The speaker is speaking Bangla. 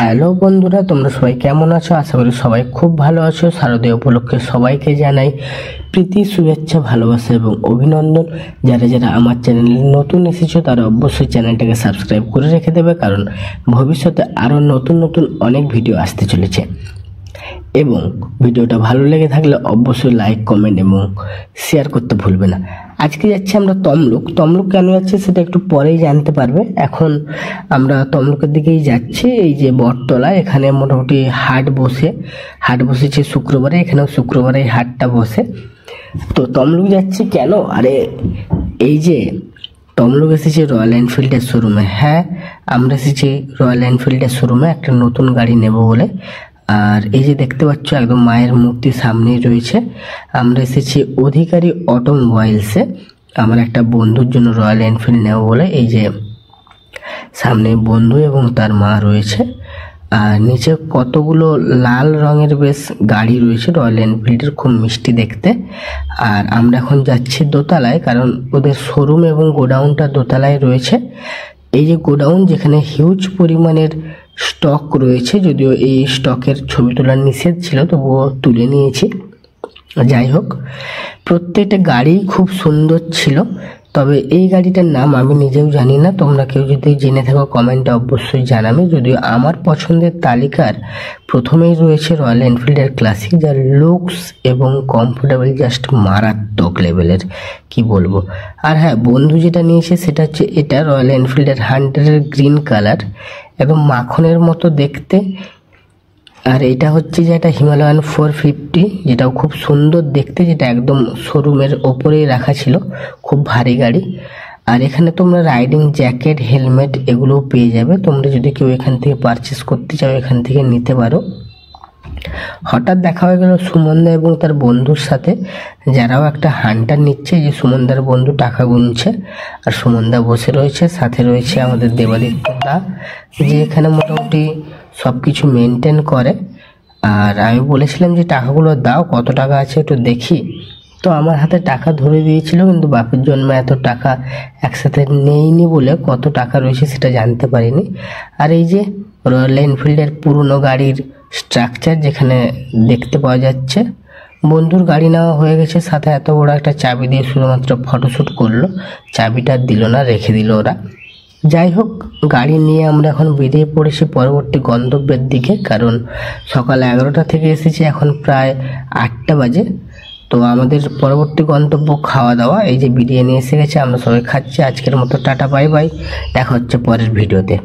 হ্যালো বন্ধুরা, তোমরা সবাই কেমন আছো? আশা করি সবাই খুব ভালো আছো। শারদীয় উপলক্ষে সবাইকে জানাই প্রীতি, শুভেচ্ছা, ভালোবাসা এবং অভিনন্দন। যারা যারা আমার চ্যানেলে নতুন এসেছো তারা অবশ্যই চ্যানেলটাকে সাবস্ক্রাইব করে রেখে দেবে, কারণ ভবিষ্যতে আরও নতুন নতুন অনেক ভিডিও আসতে চলেছে। এবং ভিডিওটা ভালো লেগে থাকলে অবশ্যই লাইক, কমেন্ট এবং শেয়ার করতে ভুলবে না। আজকে যাচ্ছি আমরা তমলুক কেন যাচ্ছি সেটা একটু পরেই জানতে পারবে। এখন আমরা তমলুকের দিকেই যাচ্ছি। এই যে বটতলা, এখানে মোটামুটি হাট বসেছে শুক্রবারে, এখানেও শুক্রবারে এই হাটটা বসে। তো তমলুক যাচ্ছি কেন? আরে এই যে তমলুক এসেছি রয়্যাল এনফিল্ডের শোরুমে। হ্যাঁ, আমরা এসেছি রয়্যাল এনফিল্ডের শোরুমে একটা নতুন গাড়ি নেব বলে। আর এই যে দেখতে পাচ্ছ একদম মায়ের মূর্তি সামনেই রয়েছে। আমরা এসেছি অধিকারী অটোমোবাইলসে আমার একটা বন্ধুর জন্য রয়্যাল এনফিল্ড নেব বলে। এই যে সামনে বন্ধু এবং তার মা রয়েছে, আর নিচে কতগুলো লাল রঙের বেশ গাড়ি রয়েছে রয়্যাল এনফিল্ডের, খুব মিষ্টি দেখতে। আর আমরা এখন যাচ্ছি দোতলায়, কারণ ওদের শোরুম এবং গোডাউনটা দোতলায় রয়েছে। এই যে গোডাউন, যেখানে হিউজ পরিমাণের স্টক রয়েছে, যদিও এই স্টকের ছবি তোলার নিষেধ ছিল তবুও তুলে নিয়েছি। যাই হোক, প্রত্যেকটা গাড়ি খুব সুন্দর ছিল, তবে এই গাড়িটার নাম আমি নিজেও জানি না। তোমরা কেউ যদি জেনে থাকো কমেন্টে অবশ্যই জানাবে। যদিও আমার পছন্দের তালিকার প্রথমেই রয়েছে রয়্যাল এনফিল্ডের ক্লাসিক, যার লুকস এবং কমফোর্টেবল জাস্ট মারাত্মক লেভেলের, কি বলবো। আর হ্যাঁ, বন্ধু যেটা নিয়েছে সেটা হচ্ছে এটা রয়্যাল এনফিল্ডের হান্টারের গ্রিন কালার, একদম মাখনের মতো দেখতে। আর এটা হচ্ছে যে একটা হিমালয়ান 450, যেটাও খুব সুন্দর দেখতে, যেটা একদম শোরুমের ওপরেই রাখা ছিল, খুব ভারী গাড়ি। আর এখানে তোমরা রাইডিং জ্যাকেট, হেলমেট এগুলোও পেয়ে যাবে। তোমরা যদি কেউ এখান থেকে পারচেস করতে চাও এখান থেকে নিতে পারো। হঠাৎ দেখা হয়ে গেল সুমনদা এবং তার বন্ধুর সাথে, যারাও একটা হান্টার নিচ্ছে। যে সুমনদার বন্ধু টাকা গুনছে আর সুমনদা বসে রয়েছে, সাথে রয়েছে আমাদের দেবাদিত্যদা, যে এখানে মোটামুটি সব কিছু মেনটেন করে। আর আমি বলেছিলাম যে টাকাগুলো দাও, কত টাকা আছে একটু দেখি। তো আমার হাতে টাকা ধরে দিয়েছিল, কিন্তু বাপের জন্মে এত টাকা একসাথে নেইনি বলে কত টাকা রয়েছে সেটা জানতে পারিনি। আর এই যে রয়্যাল এনফিল্ডের পুরনো গাড়ির স্ট্রাকচার যেখানে দেখতে পাওয়া যাচ্ছে। বন্ধুর গাড়ি নেওয়া হয়ে গেছে, সাথে এত বড় একটা চাবি দিয়ে শুধুমাত্র ফটোশ্যুট করলো, চাবিটা দিল না, রেখে দিল ওরা। যাই হোক, গাড়ি নিয়ে আমরা এখন বেরিয়ে পড়েছি পরবর্তী গন্তব্যের দিকে, কারণ সকাল 11টা থেকে এসেছি, এখন প্রায় 8টা বাজে। তো আমাদের পরবর্তী গন্তব্য খাওয়া দাওয়া। এই যে বিরিয়ানি এসে গেছে, আমরা সবাই খাচ্ছি। আজকের মতো টাটা, বাই বাই, দেখা হচ্ছে পরের ভিডিওতে।